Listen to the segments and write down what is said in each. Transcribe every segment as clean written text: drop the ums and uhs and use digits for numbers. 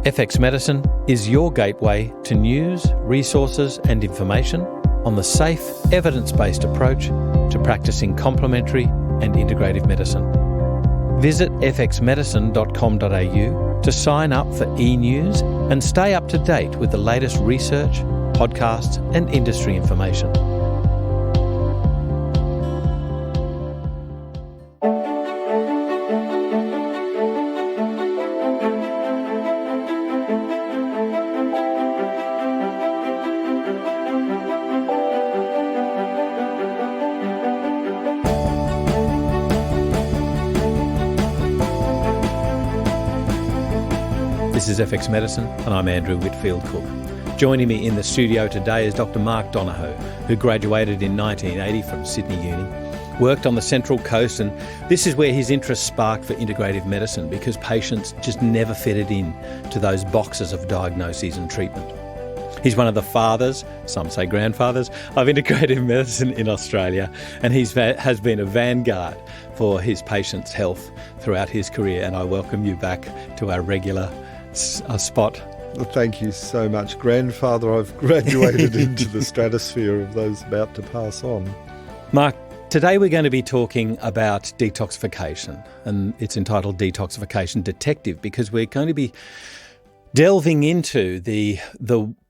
FX Medicine is your gateway to news, resources and information on the safe, evidence-based approach to practicing complementary and integrative medicine. Visit fxmedicine.com.au to sign up for e-news and stay up to date with the latest research, podcasts and industry information. This is FX Medicine and I'm Andrew Whitfield Cook. Joining me in the studio today is Dr. Mark Donohoe, who graduated in 1980 from Sydney Uni, worked on the Central Coast, and this is where his interest sparked for integrative medicine because patients just never fitted in to those boxes of diagnoses and treatment. He's one of the fathers, some say grandfathers, of integrative medicine in Australia, and he has been a vanguard for his patients' health throughout his career, and I welcome you back to our regular spot. Well, thank you so much, grandfather. I've graduated into the stratosphere of those about to pass on. Mark, today we're going to be talking about detoxification, and it's entitled Detoxification Detective because we're going to be delving into the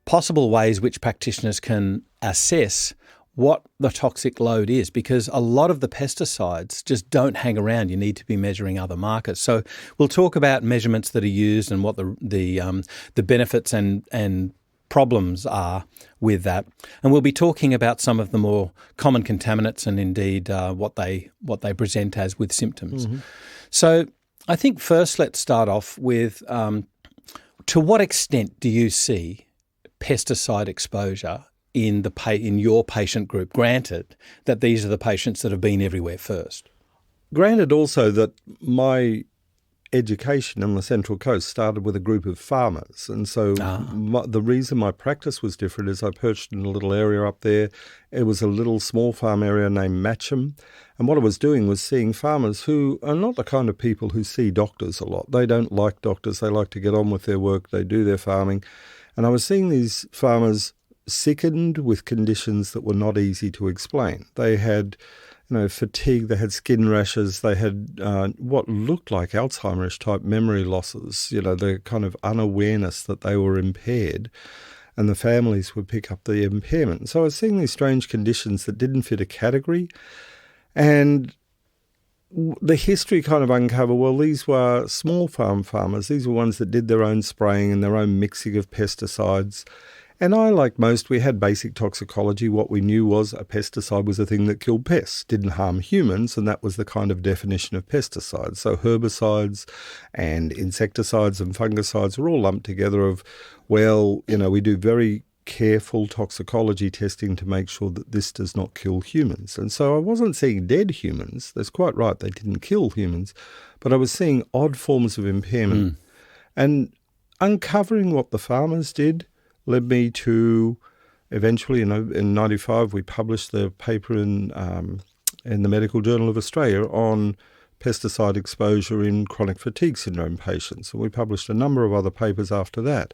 possible ways which practitioners can assess what the toxic load is, because a lot of the pesticides just don't hang around. You need to be measuring other markers. So we'll talk about measurements that are used and what the benefits and problems are with that. And we'll be talking about some of the more common contaminants and indeed what they present as with symptoms. Mm-hmm. So I think first let's start off with to what extent do you see pesticide exposure in your patient group, granted that these are the patients that have been everywhere first? Granted also that my education on the Central Coast started with a group of farmers. And so the reason my practice was different is I perched in a little area up there. It was a little small farm area named Matcham. And what I was doing was seeing farmers who are not the kind of people who see doctors a lot. They don't like doctors. They like to get on with their work. They do their farming. And I was seeing these farmers sickened with conditions that were not easy to explain. They had, fatigue, they had skin rashes, they had what looked like Alzheimer's type memory losses, the kind of unawareness that they were impaired, and the families would pick up the impairment. So I was seeing these strange conditions that didn't fit a category, and the history kind of uncovered, well, these were small farmers. These were ones that did their own spraying and their own mixing of pesticides. And I, like most, we had basic toxicology. What we knew was a pesticide was a thing that killed pests, didn't harm humans, and that was the kind of definition of pesticides. So herbicides and insecticides and fungicides were all lumped together of, we do very careful toxicology testing to make sure that this does not kill humans. And so I wasn't seeing dead humans. That's quite right, they didn't kill humans, but I was seeing odd forms of impairment. And uncovering what the farmers did led me to eventually, in 1995, we published the paper in the Medical Journal of Australia on pesticide exposure in chronic fatigue syndrome patients. And we published a number of other papers after that.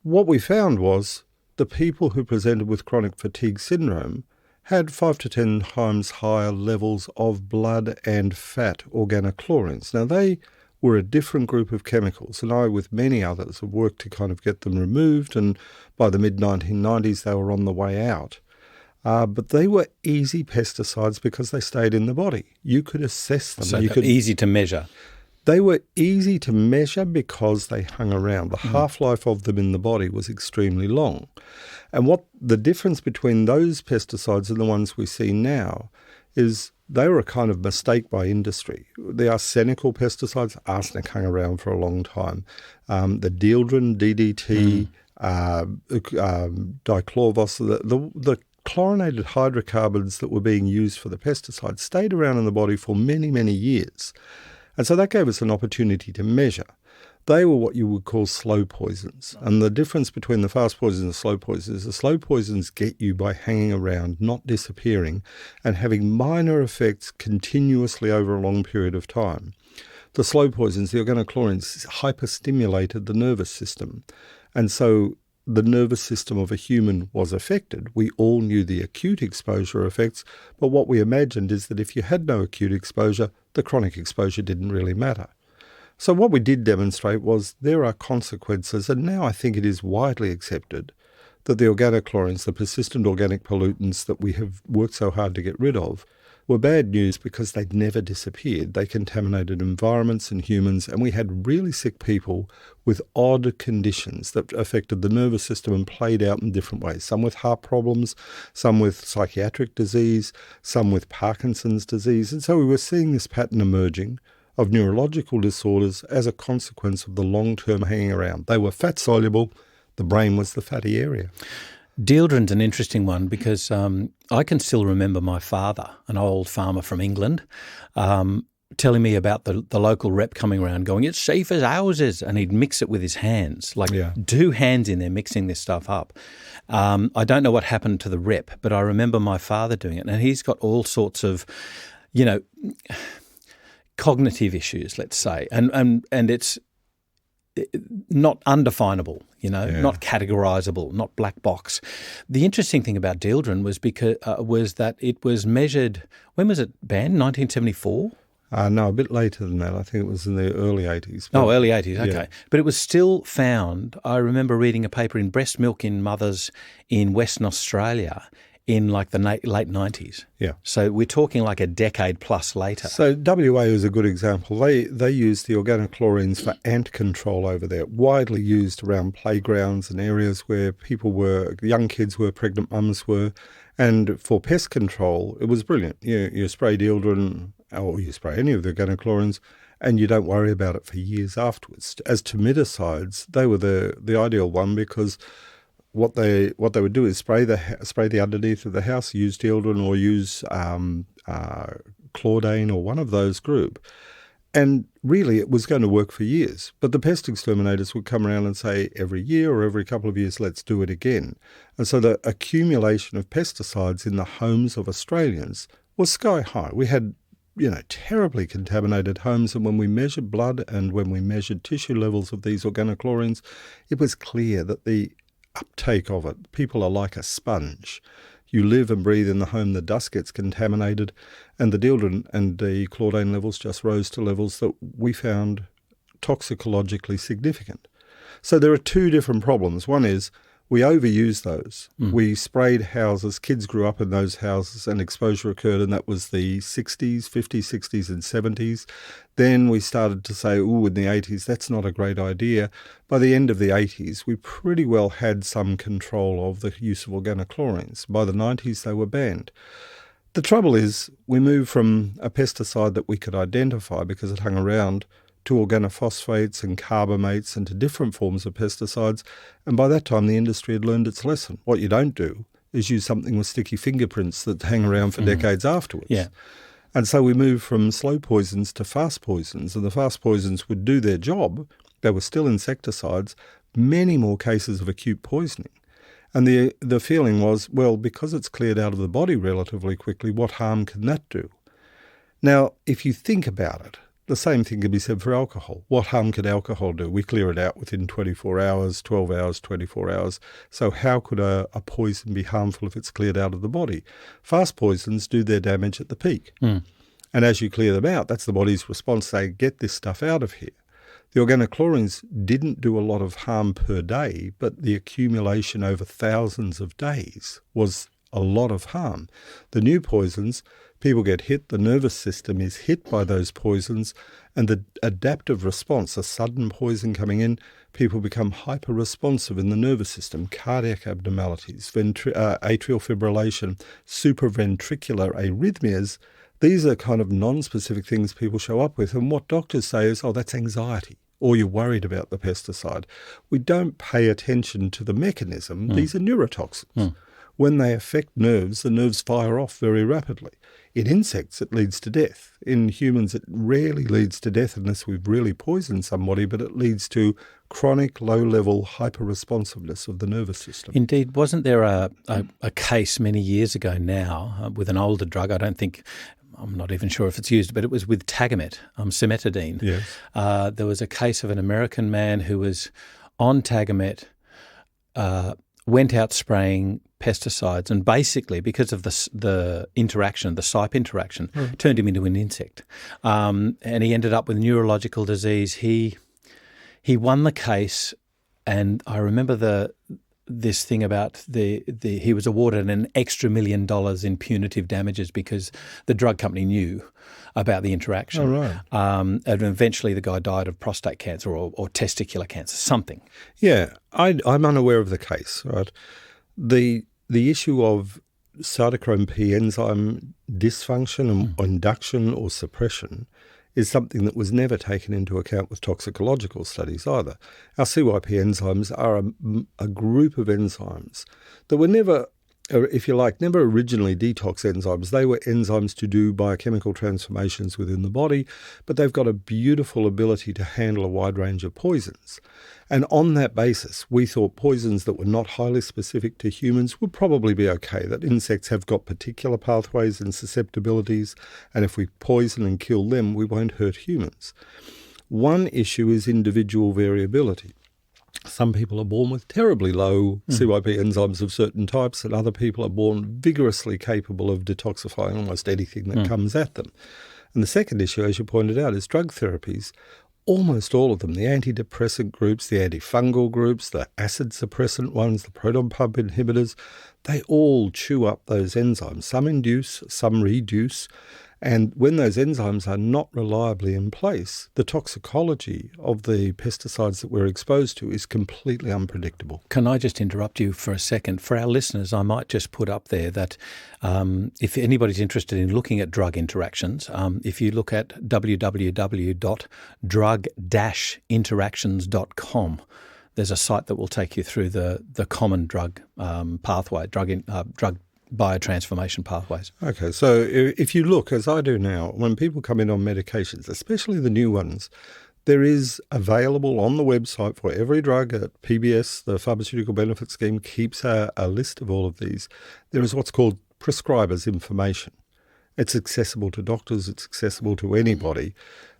What we found was the people who presented with chronic fatigue syndrome had 5 to 10 times higher levels of blood and fat organochlorines. Now, they were a different group of chemicals, and I, with many others, have worked to kind of get them removed, and by the mid-1990s they were on the way out. But they were easy pesticides because they stayed in the body. You could assess them. So easy to measure. They were easy to measure because they hung around. The half-life of them in the body was extremely long. And what the difference between those pesticides and the ones we see now is they were a kind of mistake by industry. The arsenical pesticides, arsenic hung around for a long time. The dieldrin, DDT, dichlorvos, the chlorinated hydrocarbons that were being used for the pesticides stayed around in the body for many, many years. And so that gave us an opportunity to measure. They were what you would call slow poisons. And the difference between the fast poisons and the slow poisons is the slow poisons get you by hanging around, not disappearing, and having minor effects continuously over a long period of time. The slow poisons, the organochlorines, hyperstimulated the nervous system. And so the nervous system of a human was affected. We all knew the acute exposure effects, but what we imagined is that if you had no acute exposure, the chronic exposure didn't really matter. So what we did demonstrate was there are consequences, and now I think it is widely accepted that the organochlorines, the persistent organic pollutants that we have worked so hard to get rid of, were bad news because they'd never disappeared. They contaminated environments and humans, and we had really sick people with odd conditions that affected the nervous system and played out in different ways. Some with heart problems, some with psychiatric disease, some with Parkinson's disease. And so we were seeing this pattern emerging of neurological disorders as a consequence of the long-term hanging around. They were fat-soluble. The brain was the fatty area. Dieldrin's an interesting one because I can still remember my father, an old farmer from England, telling me about the local rep coming around going, it's safe as houses, and he'd mix it with his hands, two hands in there mixing this stuff up. I don't know what happened to the rep, but I remember my father doing it, and he's got all sorts of, cognitive issues, let's say, and it's not undefinable, not categorizable, not black box. The interesting thing about Dieldrin was that it was measured. When was it banned? 1974. No, a bit later than that. I think it was in the early 80s. Oh, early 80s, okay. Yeah. But it was still found. I remember reading a paper in Breast Milk in Mothers in Western Australia in like the late 90s. Yeah. So we're talking like a decade plus later. So WA is a good example. They used the organochlorines for ant control over there, widely used around playgrounds and areas where young kids were, pregnant mums were. And for pest control, it was brilliant. You spray Dieldrin, or you spray any of the organochlorines, and you don't worry about it for years afterwards. As termiticides, they were the ideal one because what they would do is spray the underneath of the house, use Dieldrin or use Chlordane or one of those group. And really it was going to work for years. But the pest exterminators would come around and say every year or every couple of years, let's do it again. And so the accumulation of pesticides in the homes of Australians was sky high. We had terribly contaminated homes, and when we measured blood and when we measured tissue levels of these organochlorines, it was clear that the uptake of it, people are like a sponge. You live and breathe in the home, the dust gets contaminated, and the Dieldrin and the Chlordane levels just rose to levels that we found toxicologically significant. So there are two different problems. One is we overused those. We sprayed houses. Kids grew up in those houses and exposure occurred, and that was the 60s, 50s, 60s and 70s. Then we started to say, in the 80s, that's not a great idea. By the end of the 80s, we pretty well had some control of the use of organochlorines. By the 90s, they were banned. The trouble is we moved from a pesticide that we could identify because it hung around to organophosphates and carbamates and to different forms of pesticides. And by that time, the industry had learned its lesson. What you don't do is use something with sticky fingerprints that hang around for decades afterwards. Yeah. And so we moved from slow poisons to fast poisons, and the fast poisons would do their job. They were still insecticides, many more cases of acute poisoning. And the feeling was, well, because it's cleared out of the body relatively quickly, what harm can that do? Now, if you think about it, the same thing can be said for alcohol. What harm could alcohol do? We clear it out within 24 hours, 12 hours, 24 hours. So how could a poison be harmful if it's cleared out of the body? Fast poisons do their damage at the peak. And as you clear them out, that's the body's response. They get this stuff out of here. The organochlorines didn't do a lot of harm per day, but the accumulation over thousands of days was a lot of harm. The new poisons, people get hit, the nervous system is hit by those poisons, and the adaptive response, a sudden poison coming in, people become hyper-responsive in the nervous system, cardiac abnormalities, atrial fibrillation, supraventricular arrhythmias. These are kind of non-specific things people show up with, and what doctors say is, that's anxiety, or you're worried about the pesticide. We don't pay attention to the mechanism. These are neurotoxins. When they affect nerves, the nerves fire off very rapidly. In insects, it leads to death. In humans, it rarely leads to death unless we've really poisoned somebody, but it leads to chronic low-level hyper-responsiveness of the nervous system. Indeed. Wasn't there a case many years ago now with an older drug? I don't think I'm not even sure if it's used, but it was with Tagamet, cimetidine. Yes. There was a case of an American man who was on Tagamet, went out spraying pesticides, and basically, because of the interaction, the SIPE interaction, turned him into an insect. And he ended up with neurological disease. He won the case, and I remember this thing about he was awarded an extra $1 million in punitive damages because the drug company knew about the interaction. Oh, right. And eventually the guy died of prostate cancer or testicular cancer, something. Yeah, I'm unaware of the case, right? The issue of cytochrome P enzyme dysfunction or induction or suppression is something that was never taken into account with toxicological studies either. Our CYP enzymes are a group of enzymes that were never, if you like, never originally detox enzymes. They were enzymes to do biochemical transformations within the body, but they've got a beautiful ability to handle a wide range of poisons. And on that basis, we thought poisons that were not highly specific to humans would probably be okay, that insects have got particular pathways and susceptibilities, and if we poison and kill them, we won't hurt humans. One issue is individual variability. Some people are born with terribly low CYP enzymes of certain types, and other people are born vigorously capable of detoxifying almost anything that comes at them. And the second issue, as you pointed out, is drug therapies. Almost all of them, the antidepressant groups, the antifungal groups, the acid suppressant ones, the proton pump inhibitors, they all chew up those enzymes. Some induce, some reduce. And when those enzymes are not reliably in place, the toxicology of the pesticides that we're exposed to is completely unpredictable. Can I just interrupt you for a second? For our listeners, I might just put up there that if anybody's interested in looking at drug interactions, if you look at www.drug-interactions.com, there's a site that will take you through the common drug pathway, drug biotransformation pathways. Okay, so if you look, as I do now, when people come in on medications, especially the new ones, there is available on the website for every drug at PBS, the Pharmaceutical Benefit Scheme, keeps a list of all of these. There is what's called prescriber's information. It's accessible to doctors, it's accessible to anybody.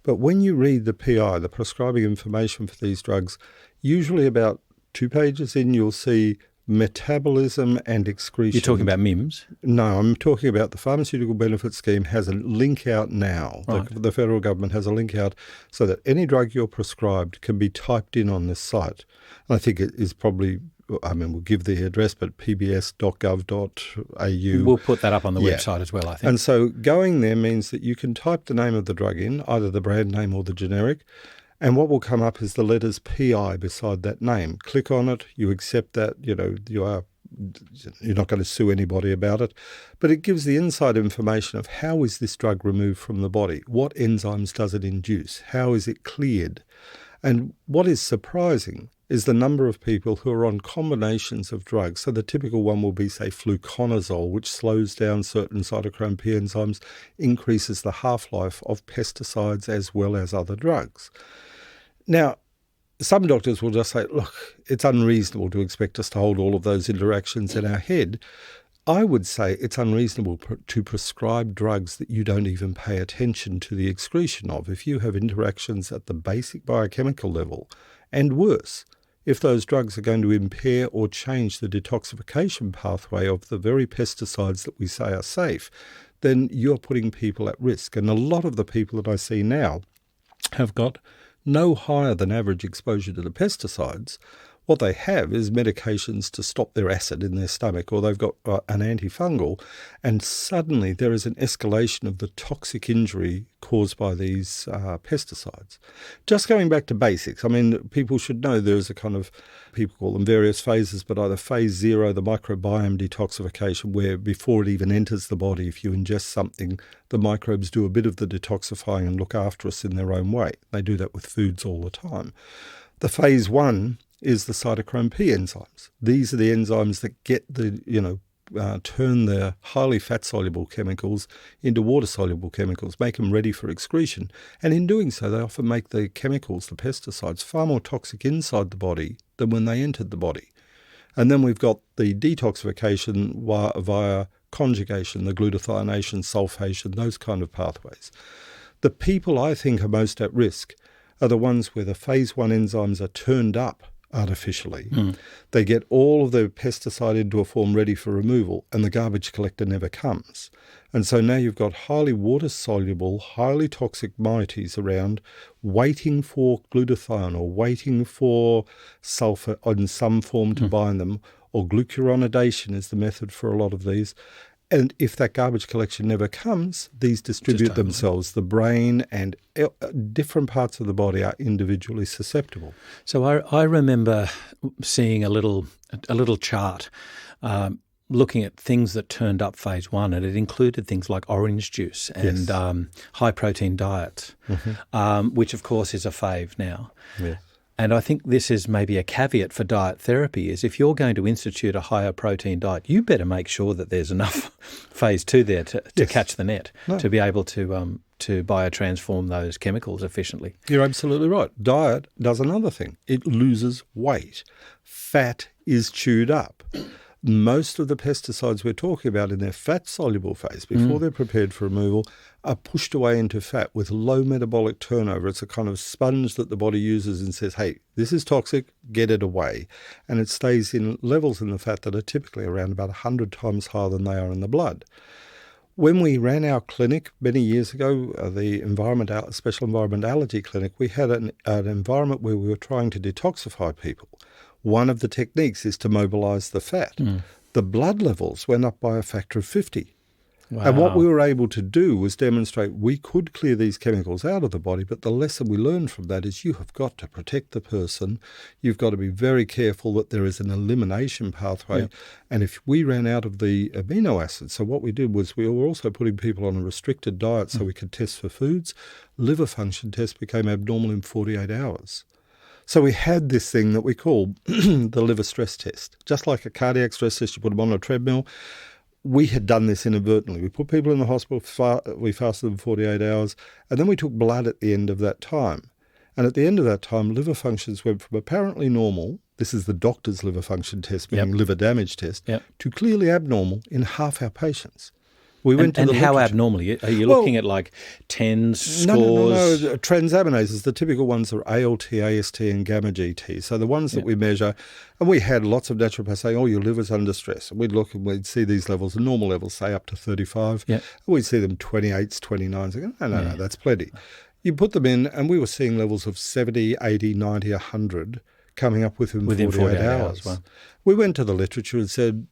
But when you read the PI, the prescribing information for these drugs, usually about 2 pages in, you'll see metabolism and excretion. You're talking about MIMS? No, I'm talking about the Pharmaceutical Benefit Scheme has a link out now. Right. The federal government has a link out so that any drug you're prescribed can be typed in on this site. And I think it is probably, we'll give the address, but pbs.gov.au. We'll put that up on the website as well, I think. And so going there means that you can type the name of the drug in, either the brand name or the generic, and what will come up is the letters PI beside that name. Click on it, you accept that, you're not going to sue anybody about it, but it gives the inside information of how is this drug removed from the body, what enzymes does it induce, how is it cleared. And what is surprising is the number of people who are on combinations of drugs. So the typical one will be, say, fluconazole, which slows down certain cytochrome P enzymes, increases the half-life of pesticides as well as other drugs. Now, some doctors will just say, look, it's unreasonable to expect us to hold all of those interactions in our head. I would say it's unreasonable to prescribe drugs that you don't even pay attention to the excretion of. If you have interactions at the basic biochemical level, and worse, if those drugs are going to impair or change the detoxification pathway of the very pesticides that we say are safe, then you're putting people at risk. And a lot of the people that I see now have got no higher than average exposure to the pesticides. What they have is medications to stop their acid in their stomach, or they've got an antifungal, and suddenly there is an escalation of the toxic injury caused by these pesticides. Just going back to basics, people should know there's a kind of, people call them various phases, but either phase 0, the microbiome detoxification, where before it even enters the body, if you ingest something, the microbes do a bit of the detoxifying and look after us in their own way. They do that with foods all the time. The phase 1 is the cytochrome P enzymes. These are the enzymes that get turn the highly fat-soluble chemicals into water-soluble chemicals, make them ready for excretion. And in doing so, they often make the chemicals, the pesticides, far more toxic inside the body than when they entered the body. And then we've got the detoxification via conjugation, the glutathionation, sulfation, those kind of pathways. The people I think are most at risk are the ones where the phase 1 enzymes are turned up artificially. They get all of the pesticide into a form ready for removal, and the garbage collector never comes. And so now you've got highly water-soluble, highly toxic moieties around waiting for glutathione or waiting for sulfur in some form to bind them, or glucuronidation is the method for a lot of these. And if that garbage collection never comes, these distribute themselves. The brain and different parts of the body are individually susceptible. So I remember seeing a little chart looking at things that turned up phase 1, and it included things like orange juice and high-protein diets, which, of course, is a fave now. Yes. And I think this is maybe a caveat for diet therapy is if you're going to institute a higher protein diet, you better make sure that there's enough phase 2 there to catch the net, to be able to biotransform those chemicals efficiently. You're absolutely right. Diet does another thing. It loses weight. Fat is chewed up. Most of the pesticides we're talking about in their fat-soluble phase, before they're prepared for removal, are pushed away into fat with low metabolic turnover. It's a kind of sponge that the body uses and says, hey, this is toxic, get it away. And it stays in levels in the fat that are typically around about 100 times higher than they are in the blood. When we ran our clinic many years ago, the Special Environment Allergy Clinic, we had an environment where we were trying to detoxify people. One of the techniques is to mobilize the fat. The blood levels went up by a factor of 50. Wow. And what we were able to do was demonstrate we could clear these chemicals out of the body, but the lesson we learned from that is you have got to protect the person. You've got to be very careful that there is an elimination pathway. Yep. And if we ran out of the amino acids, so what we did was we were also putting people on a restricted diet so we could test for foods. Liver function test became abnormal in 48 hours. So we had this thing that we call the liver stress test. Just like a cardiac stress test, you put them on a treadmill. We had done this inadvertently. We put people in the hospital, we fasted them 48 hours, and then we took blood at the end of that time. And at the end of that time, liver functions went from apparently normal, this is the doctor's liver function test, meaning liver damage test, to clearly abnormal in half our patients. We went to the how literature. abnormally? Are you looking at like 10s, scores? No. Transaminases, the typical ones are ALT, AST and gamma GT. So the ones that we measure, and we had lots of naturopaths saying, oh, your liver's under stress. And we'd look and we'd see these levels, the normal levels, say up to 35. And we'd see them 28s, 29s. No, that's plenty. You put them in and we were seeing levels of 70, 80, 90, 100 coming up within 48 hours. Wow. We went to the literature and said,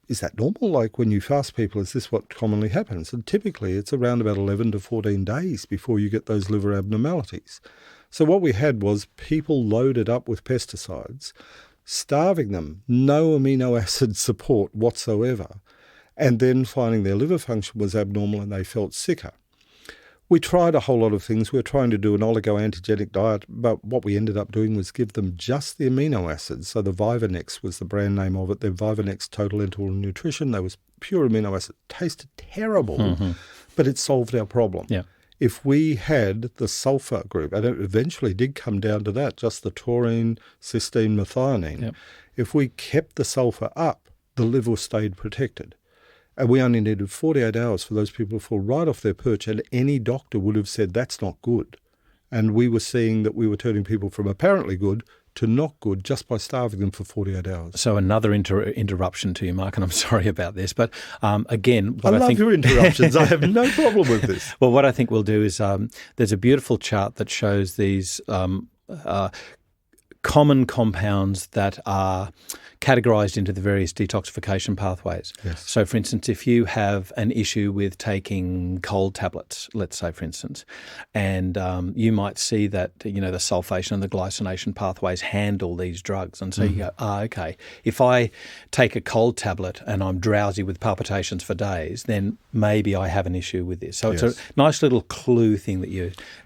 is that normal? Like when you fast people, is this what commonly happens? And typically it's around about 11 to 14 days before you get those liver abnormalities. So what we had was people loaded up with pesticides, starving them, no amino acid support whatsoever, and then finding their liver function was abnormal and they felt sicker. We tried a whole lot of things. We were trying to do an oligoantigenic diet, but what we ended up doing was give them just the amino acids. So the Vivanex was the brand name of it. The Vivanex Total Enteral Nutrition. That was pure amino acid. Tasted terrible, but it solved our problem. Yeah. If we had the sulfur group, and it eventually did come down to that, just the taurine, cysteine, methionine, if we kept the sulfur up, the liver stayed protected. And we only needed 48 hours for those people to fall right off their perch, and any doctor would have said that's not good. And we were seeing that we were turning people from apparently good to not good just by starving them for 48 hours. So another interruption to you, Mark, and I'm sorry about this. But again, I love your interruptions. I have no problem with this. Well, what I think we'll do is there's a beautiful chart that shows these common compounds that are categorized into the various detoxification pathways. Yes. So, for instance, if you have an issue with taking cold tablets, let's say, for instance, and you might see that, you know, the sulfation and the glycination pathways handle these drugs. And so you go, okay, if I take a cold tablet and I'm drowsy with palpitations for days, then maybe I have an issue with this. So it's a nice little clue thing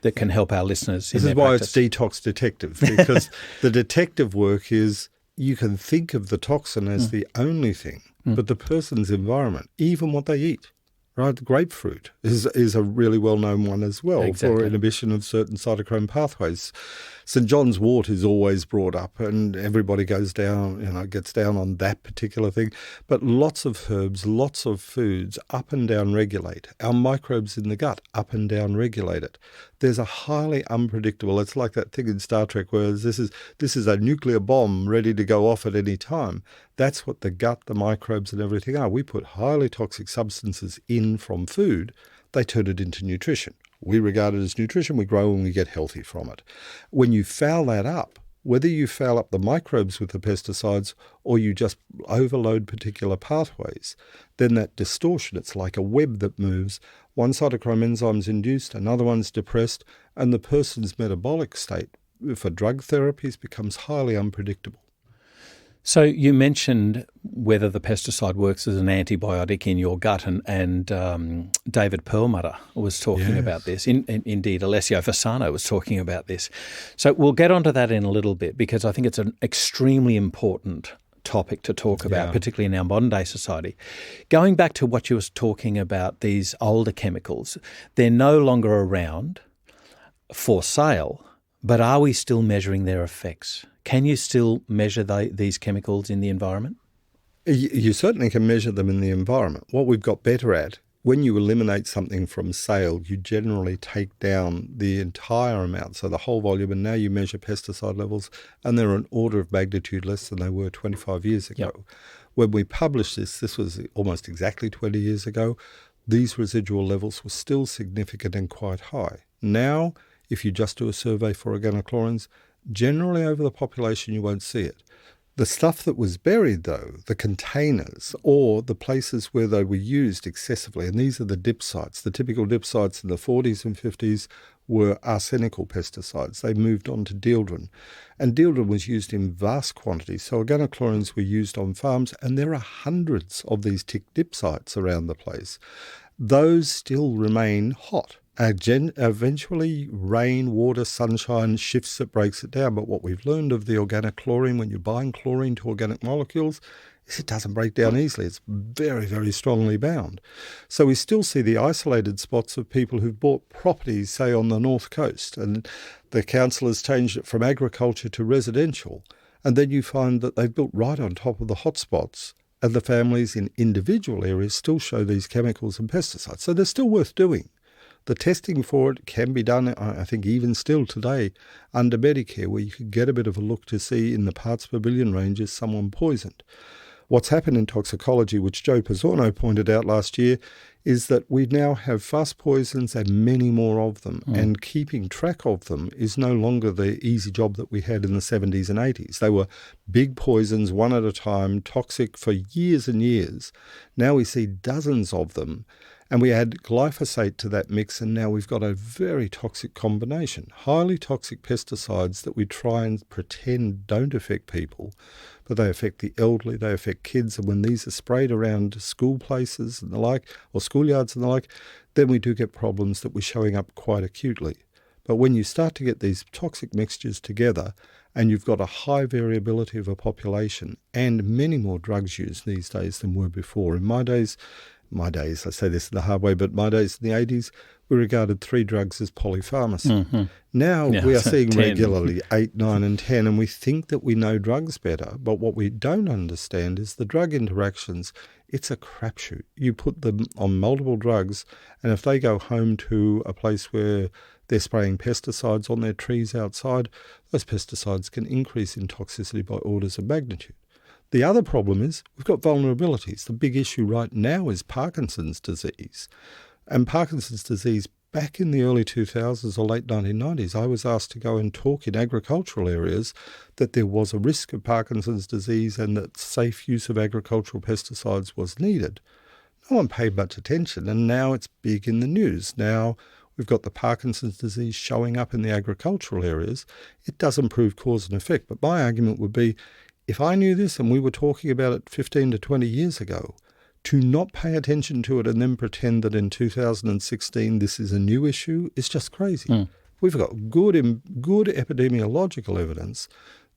that can help our listeners. This is why it's detox detective, because the detective work is you can think of the toxin as the only thing, but the person's environment, even what they eat, right? Grapefruit is a really well-known one as well for inhibition of certain cytochrome pathways. St. John's wort is always brought up, and everybody gets down on that particular thing. But lots of herbs, lots of foods up and down regulate. Our microbes in the gut up and down regulate it. There's a highly unpredictable, it's like that thing in Star Trek where this is a nuclear bomb ready to go off at any time. That's what the gut, the microbes and everything are. We put highly toxic substances in from food, they turn it into nutrition. We regard it as nutrition, we grow and we get healthy from it. When you foul that up, whether you foul up the microbes with the pesticides or you just overload particular pathways, then that distortion, it's like a web that moves. One cytochrome enzyme is induced, another one's depressed, and the person's metabolic state for drug therapies becomes highly unpredictable. So you mentioned whether the pesticide works as an antibiotic in your gut, and David Perlmutter was talking about this. Indeed, Alessio Fasano was talking about this. So we'll get onto that in a little bit because I think it's an extremely important topic to talk about, particularly in our modern day society. Going back to what you were talking about, these older chemicals, they're no longer around for sale, but are we still measuring their effects? Can you still measure these chemicals in the environment? You certainly can measure them in the environment. What we've got better at, when you eliminate something from sale, you generally take down the entire amount, so the whole volume, and now you measure pesticide levels, and they're an order of magnitude less than they were 25 years ago. Yep. When we published this was almost exactly 20 years ago, these residual levels were still significant and quite high. Now, if you just do a survey for organochlorines, generally over the population you won't see it. The stuff that was buried, though, the containers or the places where they were used excessively, and these are the dip sites. The typical dip sites in the 40s and 50s were arsenical pesticides. They moved on to dieldrin, and dieldrin was used in vast quantities. So organochlorines were used on farms, and there are hundreds of these tick dip sites around the place. Those still remain hot. Eventually, rain, water, sunshine shifts it, breaks it down. But what we've learned of the organic chlorine, when you're buying chlorine to organic molecules, is it doesn't break down easily. It's very, very strongly bound. So we still see the isolated spots of people who've bought properties, say, on the north coast, and the council has changed it from agriculture to residential. And then you find that they've built right on top of the hotspots, and the families in individual areas still show these chemicals and pesticides. So they're still worth doing. The testing for it can be done, I think, even still today under Medicare, where you can get a bit of a look to see in the parts per billion range is someone poisoned. What's happened in toxicology, which Joe Pizzorno pointed out last year, is that we now have fast poisons and many more of them, and keeping track of them is no longer the easy job that we had in the 70s and 80s. They were big poisons, one at a time, toxic for years and years. Now we see dozens of them. And we add glyphosate to that mix, and now we've got a very toxic combination. Highly toxic pesticides that we try and pretend don't affect people, but they affect the elderly, they affect kids. And when these are sprayed around school places and the like, or schoolyards and the like, then we do get problems that we're showing up quite acutely. But when you start to get these toxic mixtures together, and you've got a high variability of a population, and many more drugs used these days than were before. In my days, I say this the hard way, but my days in the 80s, we regarded 3 drugs as polypharmacy. Now we are seeing 10. regularly 8, 9 and 10, and we think that we know drugs better, but what we don't understand is the drug interactions. It's a crapshoot. You put them on multiple drugs, and if they go home to a place where they're spraying pesticides on their trees outside, those pesticides can increase in toxicity by orders of magnitude. The other problem is we've got vulnerabilities. The big issue right now is Parkinson's disease. And Parkinson's disease, back in the early 2000s or late 1990s, I was asked to go and talk in agricultural areas that there was a risk of Parkinson's disease and that safe use of agricultural pesticides was needed. No one paid much attention, and now it's big in the news. Now we've got the Parkinson's disease showing up in the agricultural areas. It doesn't prove cause and effect, but my argument would be, if I knew this and we were talking about it 15 to 20 years ago, to not pay attention to it and then pretend that in 2016 this is a new issue is just crazy. We've got good epidemiological evidence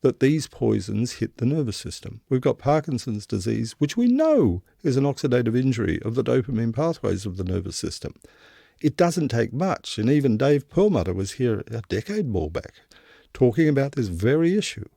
that these poisons hit the nervous system. We've got Parkinson's disease, which we know is an oxidative injury of the dopamine pathways of the nervous system. It doesn't take much, and even Dave Perlmutter was here a decade more back talking about this very issue.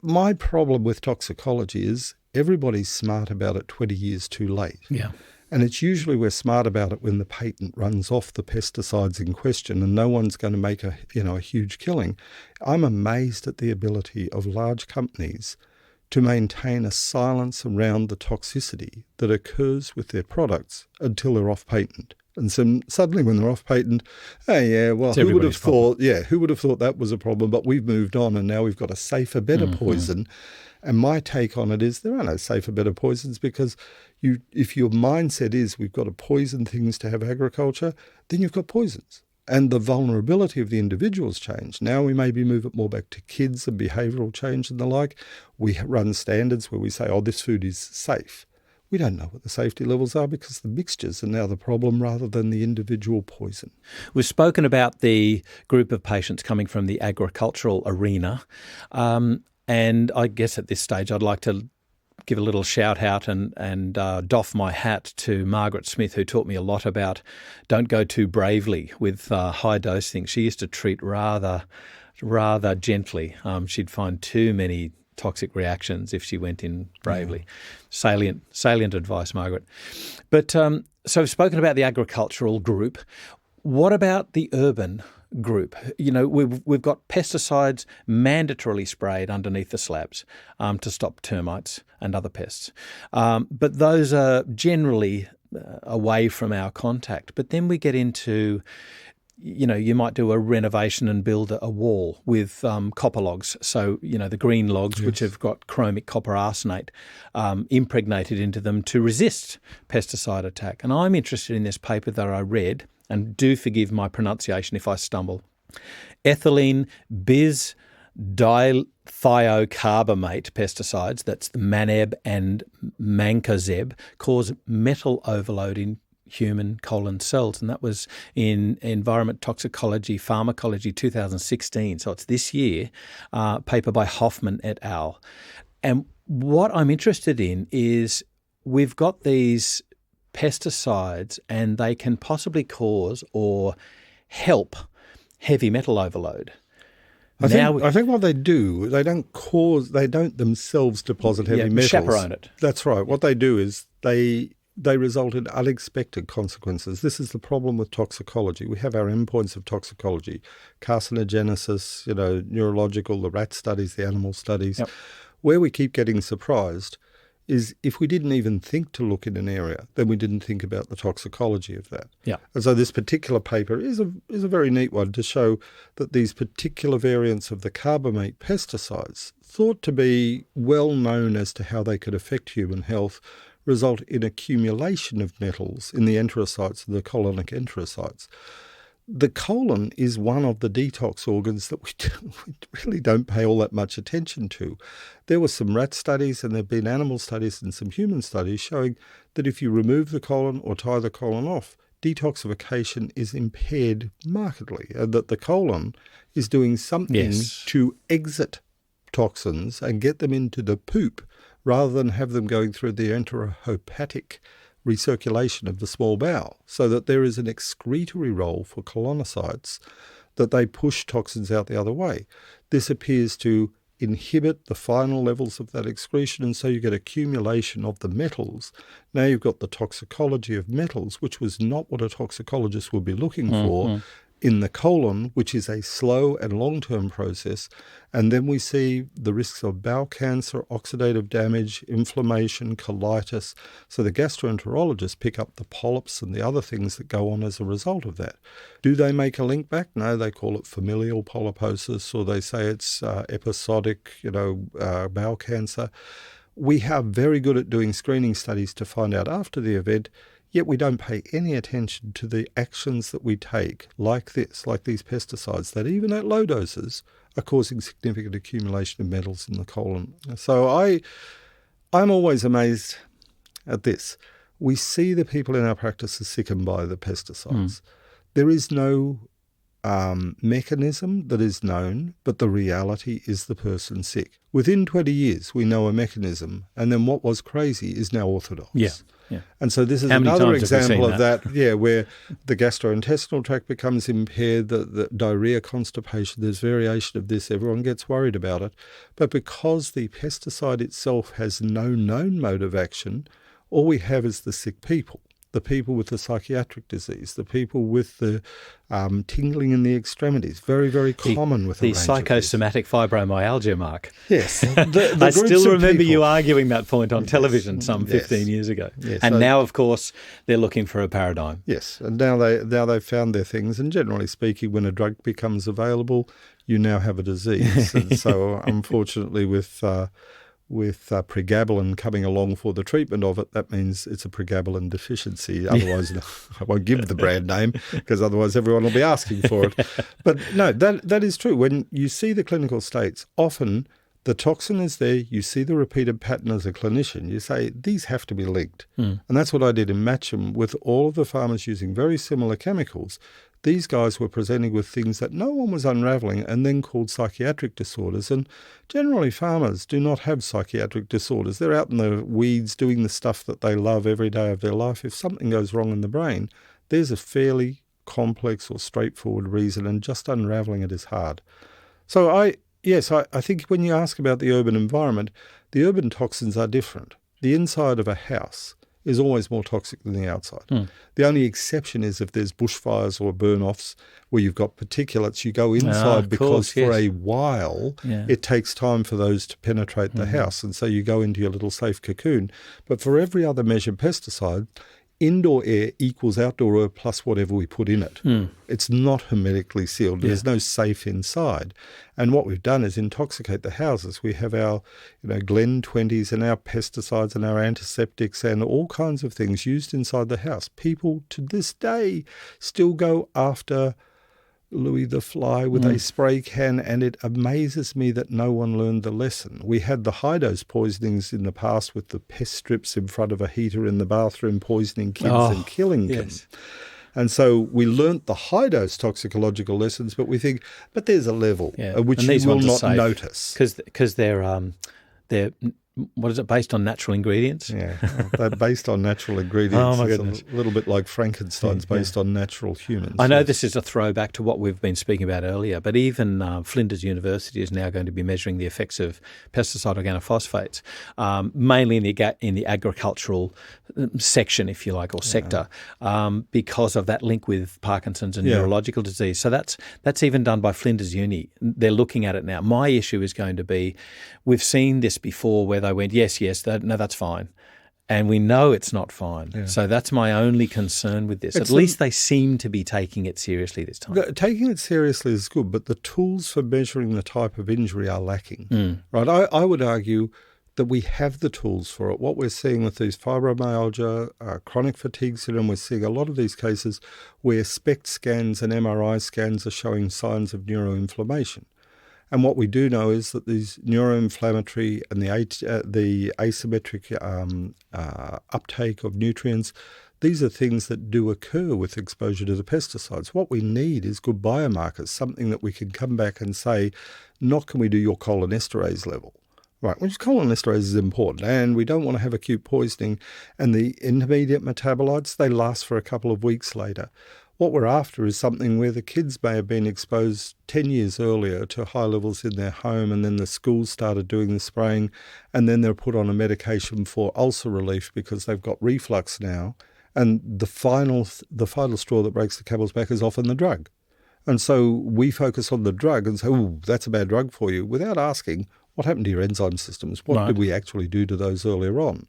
My problem with toxicology is everybody's smart about it 20 years too late. Yeah. And it's usually we're smart about it when the patent runs off the pesticides in question and no one's going to make a huge killing. I'm amazed at the ability of large companies to maintain a silence around the toxicity that occurs with their products until they're off patent. And so suddenly when they're off patent, who would have thought that was a problem, but we've moved on and now we've got a safer, better poison. And my take on it is there are no safer, better poisons because if your mindset is we've got to poison things to have agriculture, then you've got poisons. And the vulnerability of the individuals change. Now we maybe move it more back to kids and behavioural change and the like. We run standards where we say, this food is safe. We don't know what the safety levels are because the mixtures are now the problem rather than the individual poison. We've spoken about the group of patients coming from the agricultural arena. And I guess at this stage I'd like to give a little shout out and doff my hat to Margaret Smith, who taught me a lot about don't go too bravely with high dose things. She used to treat rather gently. She'd find too many toxic reactions if she went in bravely. Yeah. Salient advice, Margaret. But so we've spoken about the agricultural group. What about the urban group? We've got pesticides mandatorily sprayed underneath the slabs to stop termites and other pests. But those are generally away from our contact. But then we get into you might do a renovation and build a wall with copper logs. So, the green logs, yes, which have got chromic copper arsenate impregnated into them to resist pesticide attack. And I'm interested in this paper that I read, and do forgive my pronunciation if I stumble. Ethylene bis-dithiocarbamate pesticides, that's the Maneb and Mancozeb, cause metal overload in human colon cells, and that was in Environment Toxicology Pharmacology 2016, so it's this year, paper by Hoffman et al. And what I'm interested in is we've got these pesticides and they can possibly cause or help heavy metal overload. I think what they do, they don't themselves deposit heavy metals. Chaperone it. That's right. What they do is they result in unexpected consequences. This is the problem with toxicology. We have our endpoints of toxicology, carcinogenesis, neurological, the rat studies, the animal studies. Yep. Where we keep getting surprised is if we didn't even think to look in an area, then we didn't think about the toxicology of that. Yeah. And so this particular paper is a very neat one to show that these particular variants of the carbamate pesticides, thought to be well known as to how they could affect human health, result in accumulation of metals in the enterocytes, the colonic enterocytes. The colon is one of the detox organs that we really don't pay all that much attention to. There were some rat studies and there have been animal studies and some human studies showing that if you remove the colon or tie the colon off, detoxification is impaired markedly, and that the colon is doing something to exit toxins and get them into the poop rather than have them going through the enterohepatic recirculation of the small bowel, so that there is an excretory role for colonocytes that they push toxins out the other way. This appears to inhibit the final levels of that excretion, and so you get accumulation of the metals. Now you've got the toxicology of metals, which was not what a toxicologist would be looking for in the colon, which is a slow and long-term process. And then we see the risks of bowel cancer, oxidative damage, inflammation, colitis. So the gastroenterologists pick up the polyps and the other things that go on as a result of that. Do they make a link back? No, they call it familial polyposis, or they say it's episodic, bowel cancer. We are very good at doing screening studies to find out after the event, yet we don't pay any attention to the actions that we take, like these pesticides, that even at low doses are causing significant accumulation of metals in the colon. So I'm always amazed at this. We see the people in our practice are sickened by the pesticides. There is no mechanism that is known, but the reality is the person sick. Within 20 years, we know a mechanism, and then what was crazy is now orthodox. Yeah. Yeah. And so this is another example of that, where the gastrointestinal tract becomes impaired, the diarrhea, constipation, there's variation of this, everyone gets worried about it. But because the pesticide itself has no known mode of action, all we have is the sick people. The people with the psychiatric disease, the people with the tingling in the extremities, very, very common with the psychosomatic fibromyalgia, Mark. Yes. I still remember you arguing that point on television some 15 years ago. Yes. And now, of course, they're looking for a paradigm. Yes, and now they've found their things. And generally speaking, when a drug becomes available, you now have a disease. And so, unfortunately, with pregabalin coming along for the treatment of it, that means it's a pregabalin deficiency. Otherwise, I won't give the brand name because otherwise everyone will be asking for it. But no, that is true. When you see the clinical states, often the toxin is there, you see the repeated pattern as a clinician, you say, these have to be linked. And that's what I did in Matcham with all of the farmers using very similar chemicals. These guys were presenting with things that no one was unravelling and then called psychiatric disorders. And generally farmers do not have psychiatric disorders. They're out in the weeds doing the stuff that they love every day of their life. If something goes wrong in the brain, there's a fairly complex or straightforward reason, and just unravelling it is hard. So I think when you ask about the urban environment, the urban toxins are different. The inside of a house is always more toxic than the outside. The only exception is if there's bushfires or burn-offs where you've got particulates, you go inside because for a while it takes time for those to penetrate the house, and so you go into your little safe cocoon. But for every other measured pesticide, indoor air equals outdoor air plus whatever we put in it. It's not hermetically sealed. There's no safe inside. And what we've done is intoxicate the houses. We have our Glen 20s and our pesticides and our antiseptics and all kinds of things used inside the house. People to this day still go after Louis the Fly with a spray can, and it amazes me that no one learned the lesson. We had the high-dose poisonings in the past with the pest strips in front of a heater in the bathroom poisoning kids and killing them. And so we learnt the high-dose toxicological lessons, but we think, but there's a level at which you will not notice. Because they're what is it, based on natural ingredients? Yeah, they're based on natural ingredients. Oh, my goodness. It's a little bit like Frankenstein's based on natural humans. I know this is a throwback to what we've been speaking about earlier, but even Flinders University is now going to be measuring the effects of pesticide organophosphates, mainly in the agricultural section, if you like, or sector, because of that link with Parkinson's and neurological disease. So that's even done by Flinders Uni. They're looking at it now. My issue is going to be, we've seen this before where they went, yes, that's fine. And we know it's not fine. Yeah. So that's my only concern with this. At least they seem to be taking it seriously this time. Taking it seriously is good, but the tools for measuring the type of injury are lacking. Right? I would argue that we have the tools for it. What we're seeing with these fibromyalgia, chronic fatigue syndrome, we're seeing a lot of these cases where SPECT scans and MRI scans are showing signs of neuroinflammation. And what we do know is that these neuroinflammatory and the asymmetric uptake of nutrients, these are things that do occur with exposure to the pesticides. What we need is good biomarkers, something that we can come back and say, not can we do your cholinesterase level. Right, which cholinesterase is important, and we don't want to have acute poisoning. And the intermediate metabolites, they last for a couple of weeks later. What we're after is something where the kids may have been exposed 10 years earlier to high levels in their home, and then the schools started doing the spraying, and then they're put on a medication for ulcer relief because they've got reflux now. And the final straw that breaks the camel's back is often the drug. And so we focus on the drug and say, oh, that's a bad drug for you, without asking, what happened to your enzyme systems? What did we actually do to those earlier on?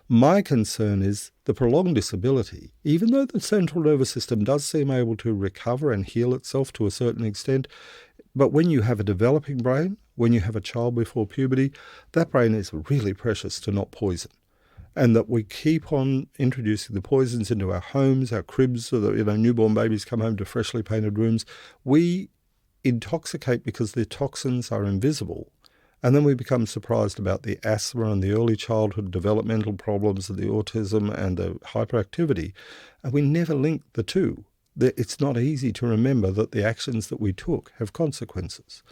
My concern is the prolonged disability. Even though the central nervous system does seem able to recover and heal itself to a certain extent, but when you have a developing brain, when you have a child before puberty, that brain is really precious to not poison. And that we keep on introducing the poisons into our homes, our cribs, so that newborn babies come home to freshly painted rooms. We intoxicate because the toxins are invisible. And then we become surprised about the asthma and the early childhood developmental problems of the autism and the hyperactivity. And we never link the two. it's not easy to remember that the actions that we took have consequences.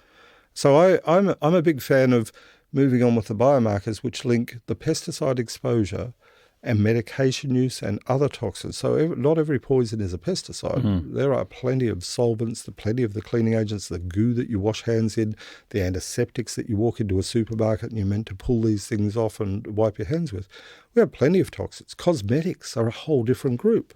So I'm a big fan of moving on with the biomarkers which link the pesticide exposure and medication use and other toxins. So not every poison is a pesticide. Mm-hmm. There are plenty of solvents, plenty of the cleaning agents, the goo that you wash hands in, the antiseptics that you walk into a supermarket and you're meant to pull these things off and wipe your hands with. We have plenty of toxins. Cosmetics are a whole different group.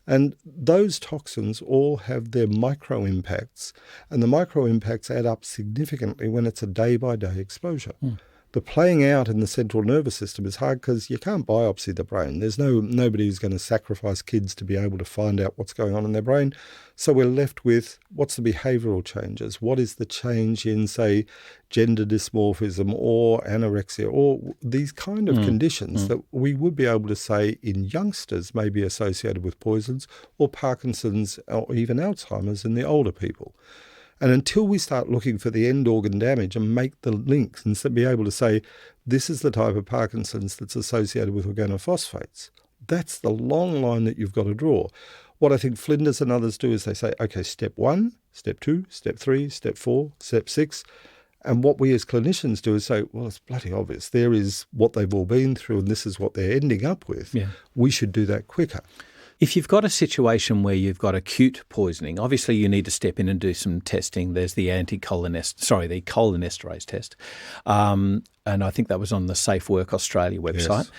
And those toxins all have their micro impacts, and the micro impacts add up significantly when it's a day-by-day exposure. Mm. The playing out in the central nervous system is hard because you can't biopsy the brain. There's nobody who's going to sacrifice kids to be able to find out what's going on in their brain. So we're left with what's the behavioural changes? What is the change in, say, gender dysmorphism or anorexia or these kind of conditions that we would be able to say in youngsters may be associated with poisons, or Parkinson's or even Alzheimer's in the older people. And until we start looking for the end organ damage and make the links and be able to say, this is the type of Parkinson's that's associated with organophosphates, that's the long line that you've got to draw. What I think Flinders and others do is they say, okay, step 1, step 2, step 3, step 4, step 6. And what we as clinicians do is say, well, it's bloody obvious. There is what they've all been through and this is what they're ending up with. Yeah. We should do that quicker. If you've got a situation where you've got acute poisoning, obviously you need to step in and do some testing. There's the the cholinesterase test. And I think that was on the Safe Work Australia website. Yes.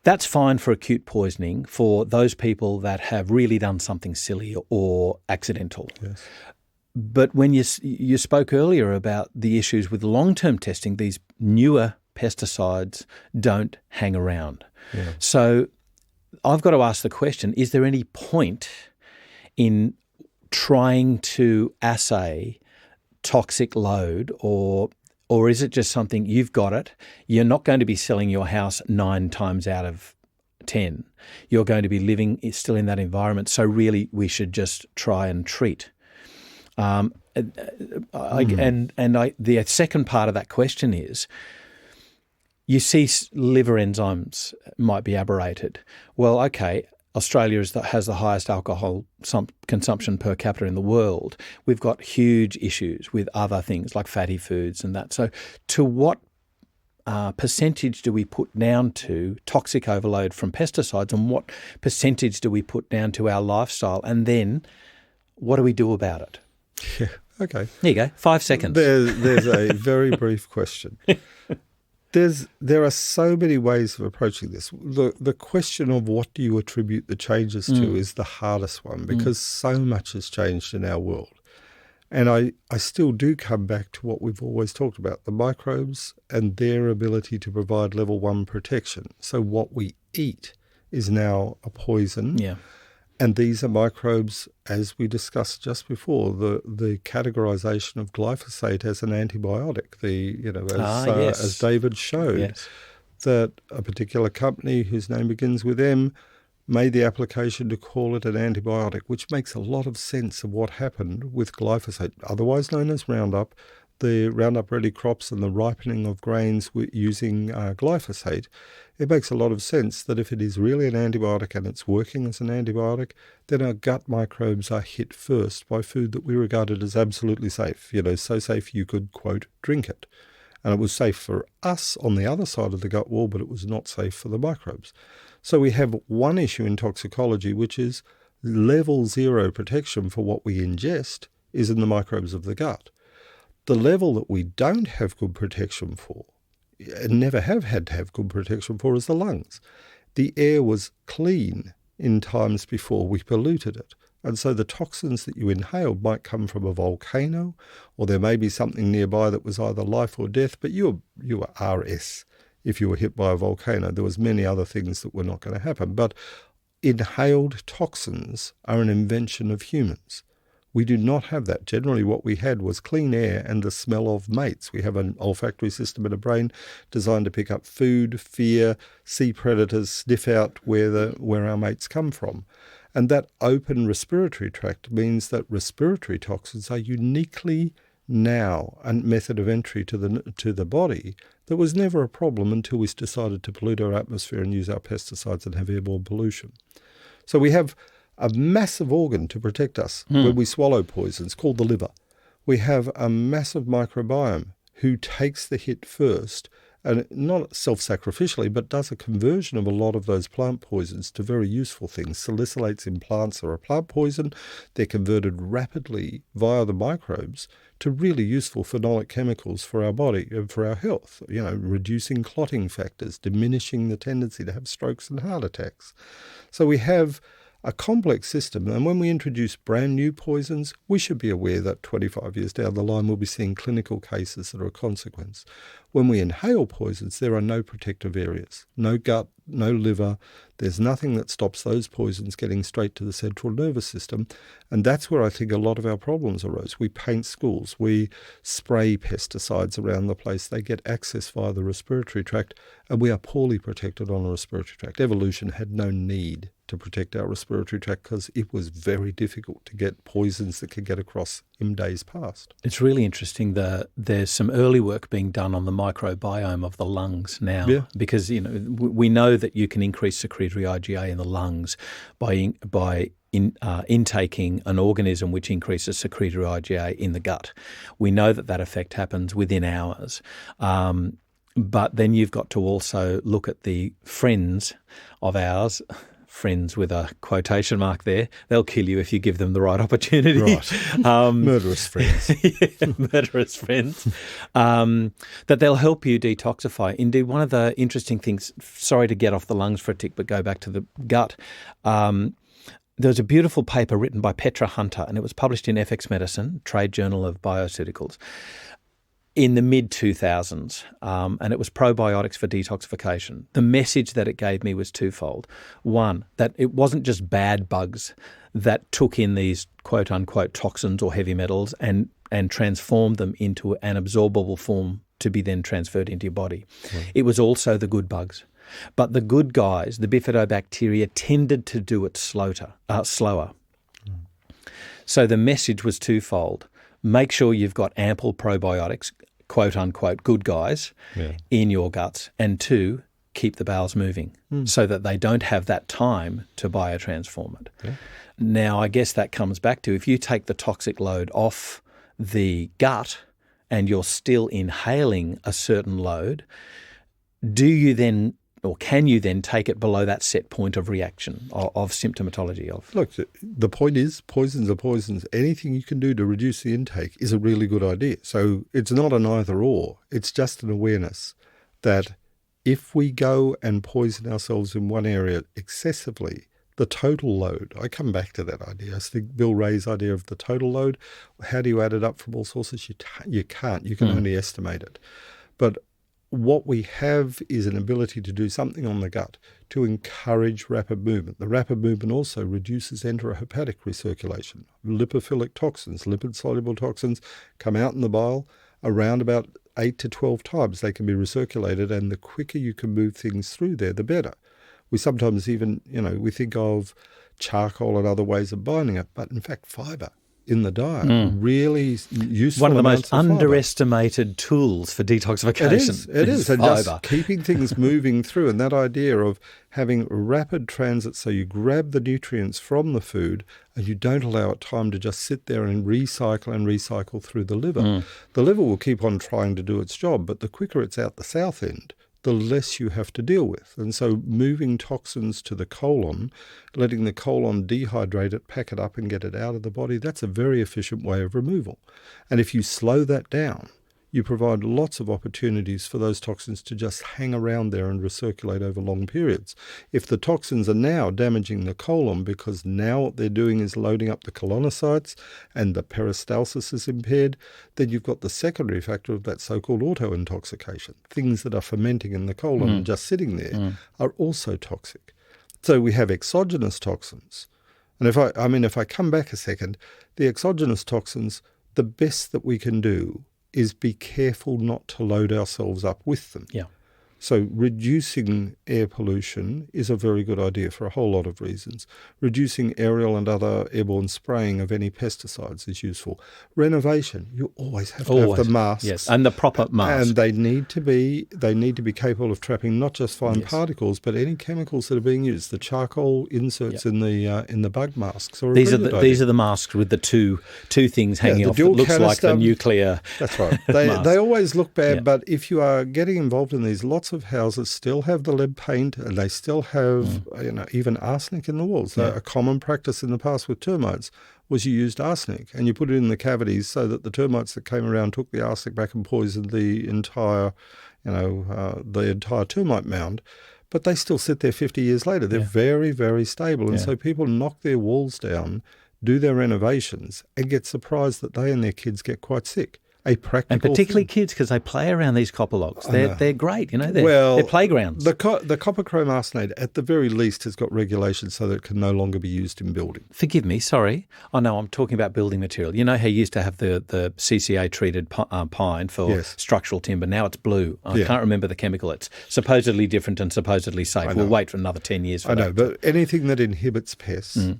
That's fine for acute poisoning for those people that have really done something silly or accidental. Yes. But when you spoke earlier about the issues with long-term testing, these newer pesticides don't hang around. Yeah. So I've got to ask the question, is there any point in trying to assay toxic load or is it just something you've got it, you're not going to be selling your house 9 times out of 10. You're going to be living still in that environment. So really we should just try and treat. The second part of that question is, you see liver enzymes might be aberrated. Well, okay, Australia has the highest alcohol consumption per capita in the world. We've got huge issues with other things like fatty foods and that. So to what percentage do we put down to toxic overload from pesticides, and what percentage do we put down to our lifestyle? And then what do we do about it? Yeah, okay. There you go, 5 seconds. There's a very brief question. There are so many ways of approaching this. The question of what do you attribute the changes to is the hardest one, because so much has changed in our world. And I still do come back to what we've always talked about, the microbes and their ability to provide level 1 protection. So what we eat is now a poison. Yeah. And these are microbes, as we discussed just before, the categorization of glyphosate as an antibiotic, as David showed, that a particular company whose name begins with M made the application to call it an antibiotic, which makes a lot of sense of what happened with glyphosate, otherwise known as Roundup, the Roundup Ready crops and the ripening of grains using glyphosate. It makes a lot of sense that if it is really an antibiotic and it's working as an antibiotic, then our gut microbes are hit first by food that we regarded as absolutely safe, so safe you could, quote, drink it. And it was safe for us on the other side of the gut wall, but it was not safe for the microbes. So we have one issue in toxicology, which is level 0 protection for what we ingest is in the microbes of the gut. The level that we don't have good protection for, and never have had to have good protection for, is the lungs. The air was clean in times before we polluted it. And so the toxins that you inhaled might come from a volcano, or there may be something nearby that was either life or death, but you were RS if you were hit by a volcano. There was many other things that were not going to happen. But inhaled toxins are an invention of humans. We do not have that. Generally, what we had was clean air and the smell of mates. We have an olfactory system in the brain designed to pick up food, fear, see predators, sniff out where our mates come from. And that open respiratory tract means that respiratory toxins are uniquely now a method of entry to the body that was never a problem until we decided to pollute our atmosphere and use our pesticides and have airborne pollution. So we have a massive organ to protect us when we swallow poisons called the liver. We have a massive microbiome who takes the hit first, and not self-sacrificially, but does a conversion of a lot of those plant poisons to very useful things. Salicylates in plants are a plant poison. They're converted rapidly via the microbes to really useful phenolic chemicals for our body and for our health, reducing clotting factors, diminishing the tendency to have strokes and heart attacks. So we have a complex system, and when we introduce brand new poisons, we should be aware that 25 years down the line we'll be seeing clinical cases that are a consequence. When we inhale poisons, there are no protective areas, no gut, no liver. There's nothing that stops those poisons getting straight to the central nervous system, and that's where I think a lot of our problems arose. We paint schools, we spray pesticides around the place, they get access via the respiratory tract, and we are poorly protected on the respiratory tract. Evolution had no need to protect our respiratory tract because it was very difficult to get poisons that could get across in days past. It's really interesting that there's some early work being done on the microbiome of the lungs now, because we know that you can increase secretory IgA in the lungs by intaking an organism which increases secretory IgA in the gut. We know that effect happens within hours. But then you've got to also look at the friends of ours, friends with a quotation mark there. They'll kill you if you give them the right opportunity. Right. Murderous friends. Murderous friends. That they'll help you detoxify. Indeed, one of the interesting things, sorry to get off the lungs for a tick, but go back to the gut. There was a beautiful paper written by Petra Hunter, and it was published in FX Medicine, Trade Journal of Bioceuticals, in the mid-2000s, and it was probiotics for detoxification. The message that it gave me was twofold. One, that it wasn't just bad bugs that took in these quote-unquote toxins or heavy metals and transformed them into an absorbable form to be then transferred into your body. Right. It was also the good bugs. But the good guys, the bifidobacteria, tended to do it slower. So the message was twofold. Make sure you've got ample probiotics, quote-unquote good guys, in your guts. And two, keep the bowels moving so that they don't have that time to biotransform it. Yeah. Now, I guess that comes back to if you take the toxic load off the gut and you're still inhaling a certain load, do you then or can you then take it below that set point of reaction, of symptomatology of? Look, the point is poisons are poisons. Anything you can do to reduce the intake is a really good idea. So it's not an either or. It's just an awareness that if we go and poison ourselves in one area excessively, the total load, I come back to that idea. I think Bill Ray's idea of the total load, how do you add it up from all sources? You can't. You can only estimate it. But what we have is an ability to do something on the gut to encourage rapid movement. The rapid movement also reduces enterohepatic recirculation. Lipophilic toxins, lipid-soluble toxins, come out in the bile around about 8 to 12 times. They can be recirculated, and the quicker you can move things through there, the better. We sometimes even, we think of charcoal and other ways of binding it, but in fact fibre in the diet, really useful. One of the most underestimated tools for detoxification. It is. And fibre. Just keeping things moving through, and that idea of having rapid transit, so you grab the nutrients from the food and you don't allow it time to just sit there and recycle through the liver. The liver will keep on trying to do its job, but the quicker it's out the south end, the less you have to deal with. And so moving toxins to the colon, letting the colon dehydrate it, pack it up and get it out of the body, that's a very efficient way of removal. And if you slow that down, you provide lots of opportunities for those toxins to just hang around there and recirculate over long periods. If the toxins are now damaging the colon because now what they're doing is loading up the colonocytes and the peristalsis is impaired, then you've got the secondary factor of that so-called auto-intoxication. Things that are fermenting in the colon and just sitting there are also toxic. So we have exogenous toxins. And if I come back a second, the exogenous toxins, the best that we can do is be careful not to load ourselves up with them. Yeah. So reducing air pollution is a very good idea for a whole lot of reasons. Reducing aerial and other airborne spraying of any pesticides is useful. Renovation, you always have to have the masks. Yes, and the proper mask. And they need to be capable of trapping not just fine particles, but any chemicals that are being used. The charcoal inserts in the bug masks. These are the masks with the two things hanging off. That looks like the nuclear. That's right. They always look bad, but if you are getting involved in these, lots of houses still have the lead paint, and they still have even arsenic in the walls. A common practice in the past with termites was you used arsenic and you put it in the cavities so that the termites that came around took the arsenic back and poisoned the entire termite mound. But they still sit there 50 years later. They're very, very stable. And so people knock their walls down, do their renovations, and get surprised that they and their kids get quite sick. And particularly kids, because they play around these copper logs. They're great, they're playgrounds. The copper chrome arsenate, at the very least, has got regulations so that it can no longer be used in building. Forgive me, sorry. Oh, no, I'm talking about building material. You know how you used to have the CCA-treated pine for structural timber. Now it's blue. I can't remember the chemical. It's supposedly different and supposedly safe. We'll wait for another 10 years for that. I know, but anything that inhibits pests...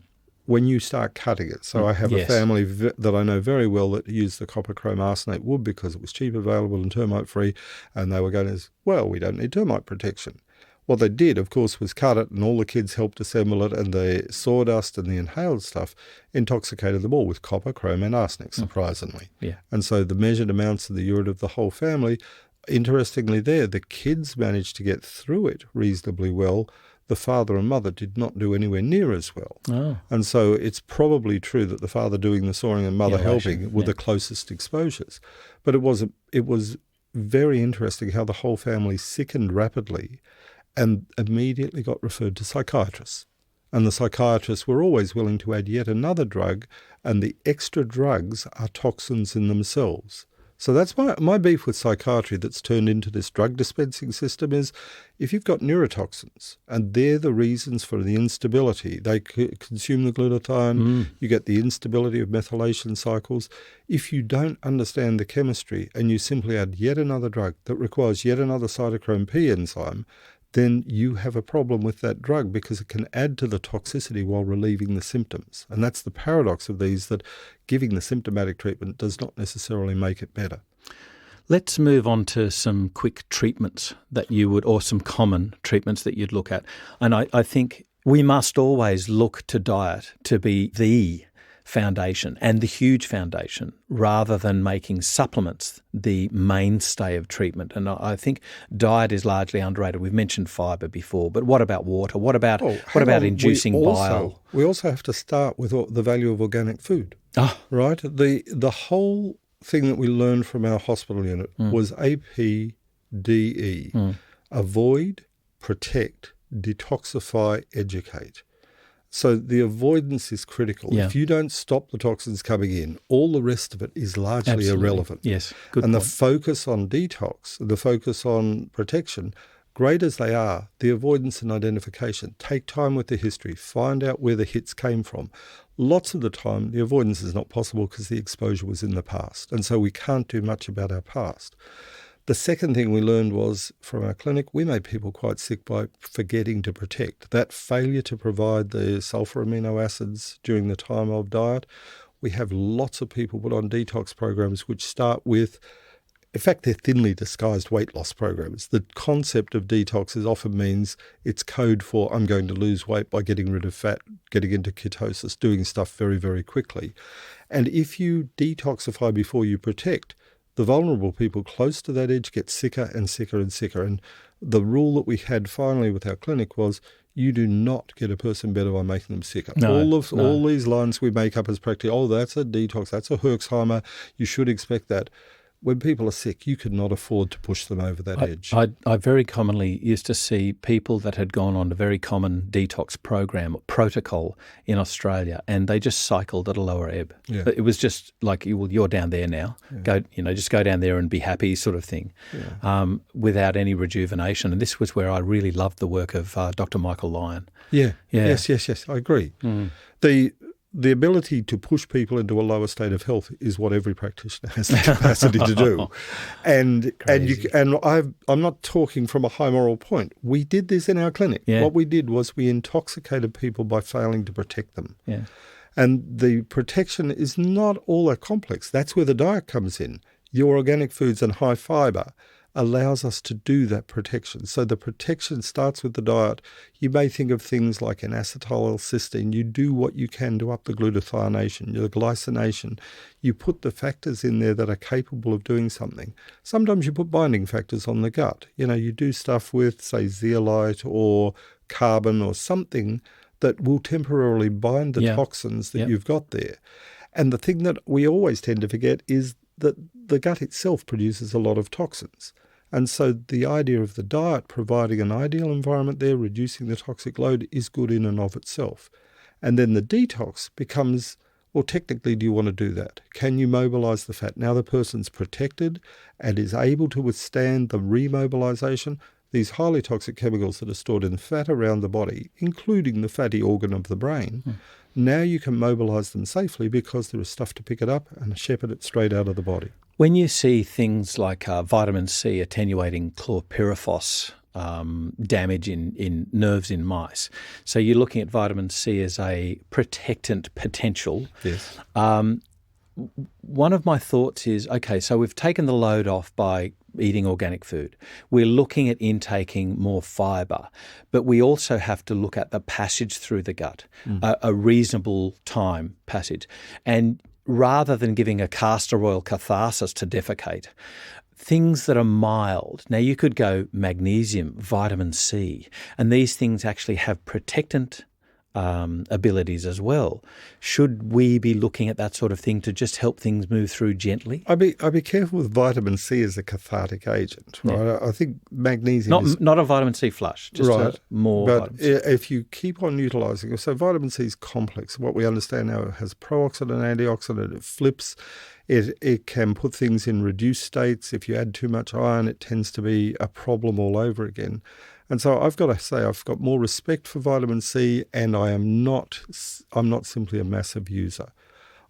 when you start cutting it. So I have a family that I know very well that used the copper chrome arsenate wood because it was cheap, available and termite-free, and they were going, we don't need termite protection. What they did, of course, was cut it, and all the kids helped assemble it, and the sawdust and the inhaled stuff intoxicated them all with copper, chrome and arsenic, surprisingly. And so the measured amounts of the urine of the whole family, interestingly the kids managed to get through it reasonably well. The father and mother did not do anywhere near as well. And so it's probably true that the father doing the sawing and mother helping were the closest exposures. But it was very interesting how the whole family sickened rapidly and immediately got referred to psychiatrists. And the psychiatrists were always willing to add yet another drug, and the extra drugs are toxins in themselves. So that's my beef with psychiatry that's turned into this drug dispensing system is if you've got neurotoxins and they're the reasons for the instability, they consume the glutathione, you get the instability of methylation cycles. If you don't understand the chemistry and you simply add yet another drug that requires yet another cytochrome P enzyme, then you have a problem with that drug because it can add to the toxicity while relieving the symptoms. And that's the paradox of these, that giving the symptomatic treatment does not necessarily make it better. Let's move on to some quick treatments that you would, or some common treatments that you'd look at. And I think we must always look to diet to be the foundation and the huge foundation rather than making supplements the mainstay of treatment. And I think diet is largely underrated. We've mentioned fibre before, but what about water? What about inducing bile? We also have to start with the value of organic food, right? The whole thing that we learned from our hospital unit was APDE. Avoid, protect, detoxify, educate. So the avoidance is critical. If you don't stop the toxins coming in, all the rest of it is largely irrelevant. Yes, good And point. the focus on detox, the focus on protection, great as they are, the avoidance and identification, take time with the history, find out where the hits came from. Lots of the time, the avoidance is not possible because the exposure was in the past. And so we can't do much about our past. The second thing we learned was from our clinic, we made people quite sick by forgetting to protect. That failure to provide the sulfur amino acids during the time of diet. We have lots of people put on detox programs which start with, in fact, they're thinly disguised weight loss programs. The concept of detox often means it's code for I'm going to lose weight by getting rid of fat, getting into ketosis, doing stuff very, very quickly. And if you detoxify before you protect, the vulnerable people close to that edge get sicker and sicker and sicker. And the rule that we had finally with our clinic was you do not get a person better by making them sicker. All these lines we make up as practice, that's a detox, that's a Herxheimer, you should expect that. When people are sick, you could not afford to push them over that edge. I very commonly used to see people that had gone on a very common detox program or protocol in Australia, and they just cycled at a lower ebb. Yeah. It was just like, you're down there now. Yeah. Just go down there and be happy, sort of thing, without any rejuvenation. And this was where I really loved the work of Dr. Michael Lyon. Yes, I agree. the ability to push people into a lower state of health is what every practitioner has the capacity to do. And I'm not talking from a high moral point. We did this in our clinic. Yeah. What we did was we intoxicated people by failing to protect them. Yeah. And the protection is not all that complex. That's where the diet comes in. Your organic foods and high fibre allows us to do that protection. So the protection starts with the diet. You may think of things like an acetylcysteine. You do what you can to up the glutathionation, the glycination. You put the factors in there that are capable of doing something. Sometimes you put binding factors on the gut. You do stuff with, say, zeolite or carbon or something that will temporarily bind the toxins that you've got there. And the thing that we always tend to forget is that the gut itself produces a lot of toxins. And so the idea of the diet providing an ideal environment there, reducing the toxic load, is good in and of itself. And then the detox becomes, well, technically, do you want to do that? Can you mobilize the fat? Now the person's protected and is able to withstand the remobilization. These highly toxic chemicals that are stored in fat around the body, including the fatty organ of the brain, now you can mobilize them safely because there is stuff to pick it up and shepherd it straight out of the body. When you see things like vitamin C attenuating chlorpyrifos damage in nerves in mice, so you're looking at vitamin C as a protectant potential. Yes. One of my thoughts is, okay, so we've taken the load off by eating organic food. We're looking at intaking more fibre, but we also have to look at the passage through the gut, a reasonable time passage. And rather than giving a castor oil catharsis to defecate, things that are mild. Now you could go magnesium, vitamin C, and these things actually have protectant abilities as well. Should we be looking at that sort of thing to just help things move through gently? I'd be careful with vitamin C as a cathartic agent, right? Yeah. I think magnesium not a vitamin C flush, just right. More. But if you keep on utilising it, so vitamin C is complex. What we understand now, it has pro-oxidant, antioxidant. It flips. It can put things in reduced states. If you add too much iron, it tends to be a problem all over again. And so I've got to say I've got more respect for vitamin C, and I'm not simply a massive user.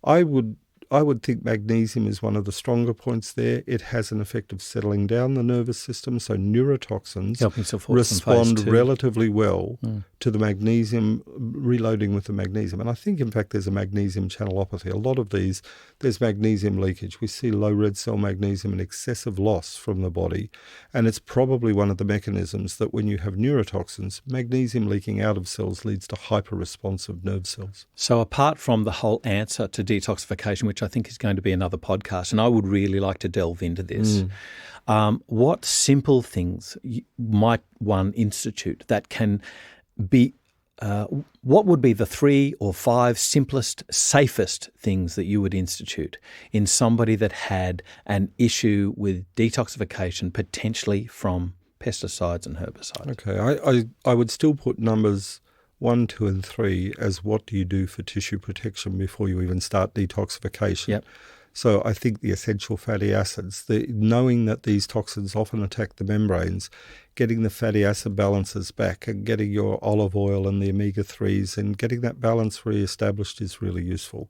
I would think magnesium is one of the stronger points there. It has an effect of settling down the nervous system, so neurotoxins respond relatively well to the magnesium, reloading with the magnesium. And I think, in fact, there's a magnesium channelopathy. A lot of these, there's magnesium leakage. We see low red cell magnesium and excessive loss from the body. And it's probably one of the mechanisms that when you have neurotoxins, magnesium leaking out of cells leads to hyper-responsive nerve cells. So apart from the whole answer to detoxification, which I think is going to be another podcast, and I would really like to delve into this. What simple things might one institute that can be, what would be the 3 or 5 simplest, safest things that you would institute in somebody that had an issue with detoxification, potentially from pesticides and herbicides? Okay, I would still put numbers 1, 2, and 3 as what do you do for tissue protection before you even start detoxification. Yep. So I think the essential fatty acids, knowing that these toxins often attack the membranes, getting the fatty acid balances back and getting your olive oil and the omega-3s and getting that balance re-established is really useful.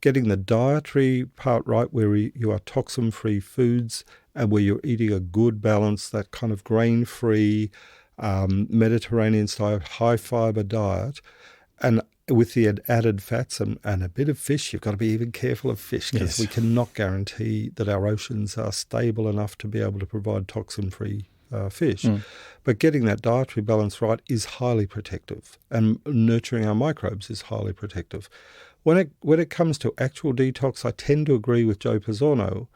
Getting the dietary part right where you are toxin-free foods and where you're eating a good balance, that kind of grain-free, Mediterranean style, high fibre diet, and with the added fats and a bit of fish. You've got to be even careful of fish because we cannot guarantee that our oceans are stable enough to be able to provide toxin-free fish. But getting that dietary balance right is highly protective, and nurturing our microbes is highly protective. When it comes to actual detox, I tend to agree with Joe Pizzorno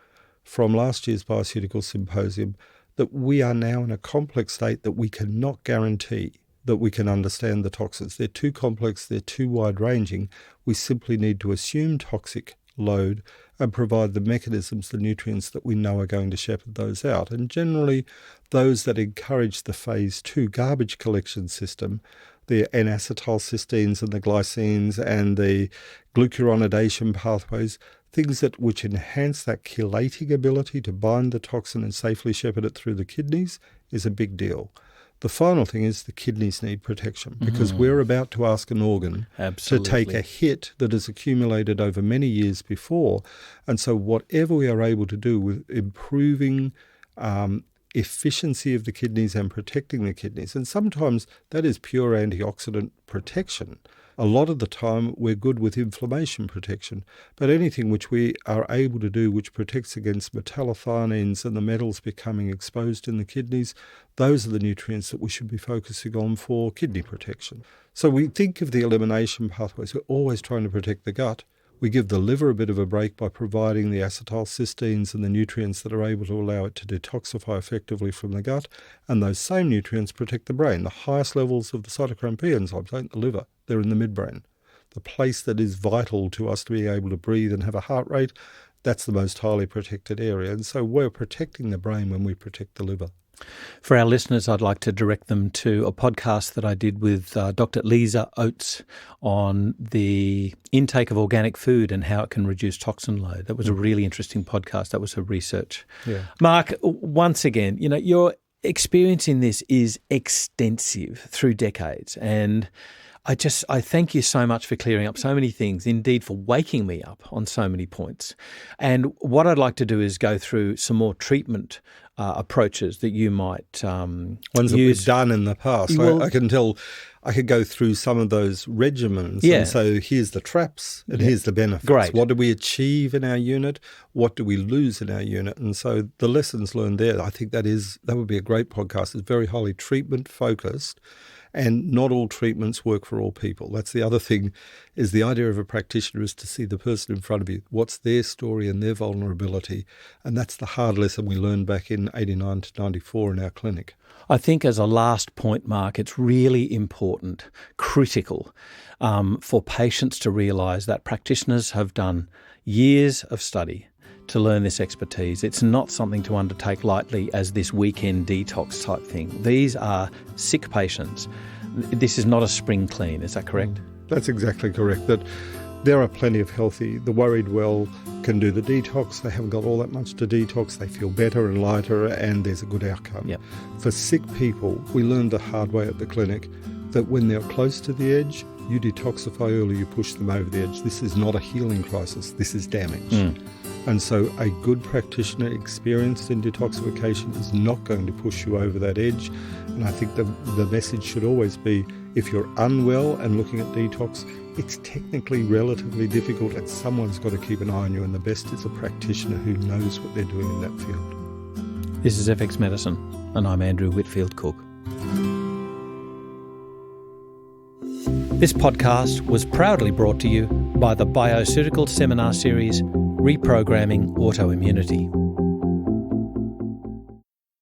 from last year's Bioceutical Symposium that we are now in a complex state that we cannot guarantee that we can understand the toxins. They're too complex, they're too wide-ranging. We simply need to assume toxic load and provide the mechanisms, the nutrients that we know are going to shepherd those out. And generally, those that encourage the phase 2 garbage collection system, the N-acetylcysteines and the glycines and the glucuronidation pathways, things which enhance that chelating ability to bind the toxin and safely shepherd it through the kidneys, is a big deal. The final thing is the kidneys need protection, because we're about to ask an organ to take a hit that has accumulated over many years before. And so whatever we are able to do with improving efficiency of the kidneys and protecting the kidneys, and sometimes that is pure antioxidant protection. A lot of the time we're good with inflammation protection, but anything which we are able to do which protects against metallothioneins and the metals becoming exposed in the kidneys, those are the nutrients that we should be focusing on for kidney protection. So we think of the elimination pathways. We're always trying to protect the gut. We give the liver a bit of a break by providing the acetylcysteines and the nutrients that are able to allow it to detoxify effectively from the gut, and those same nutrients protect the brain. The highest levels of the cytochrome P enzymes ain't the liver, they're in the midbrain. The place that is vital to us to be able to breathe and have a heart rate, that's the most highly protected area. And so we're protecting the brain when we protect the liver. For our listeners, I'd like to direct them to a podcast that I did with Dr. Lisa Oates on the intake of organic food and how it can reduce toxin load. That was a really interesting podcast. That was her research. Yeah. Mark, once again, your experience in this is extensive through decades, and I thank you so much for clearing up so many things, indeed for waking me up on so many points. And what I'd like to do is go through some more treatment approaches that you might ones that we've done in the past. I can tell, I could go through some of those regimens. Yeah. And so here's the traps and here's the benefits. Great. What do we achieve in our unit? What do we lose in our unit? And so the lessons learned there, I think that would be a great podcast. It's very highly treatment focused. And not all treatments work for all people. That's the other thing, is the idea of a practitioner is to see the person in front of you. What's their story and their vulnerability? And that's the hard lesson we learned back in 89 to 94 in our clinic. I think as a last point, Mark, it's really important, critical, for patients to realise that practitioners have done years of study to learn this expertise. It's not something to undertake lightly as this weekend detox type thing. These are sick patients. This is not a spring clean, is that correct? That's exactly correct. That there are plenty of healthy, the worried well can do the detox, they haven't got all that much to detox, they feel better and lighter, and there's a good outcome. Yep. For sick people, we learned the hard way at the clinic that when they're close to the edge, you detoxify early, you push them over the edge. This is not a healing crisis, this is damage. And so a good practitioner experienced in detoxification is not going to push you over that edge. And I think the message should always be, if you're unwell and looking at detox, it's technically relatively difficult and someone's got to keep an eye on you, and the best is a practitioner who knows what they're doing in that field. This is FX Medicine, and I'm Andrew Whitfield Cook. This podcast was proudly brought to you by the Bioceutical Seminar Series, Reprogramming Autoimmunity.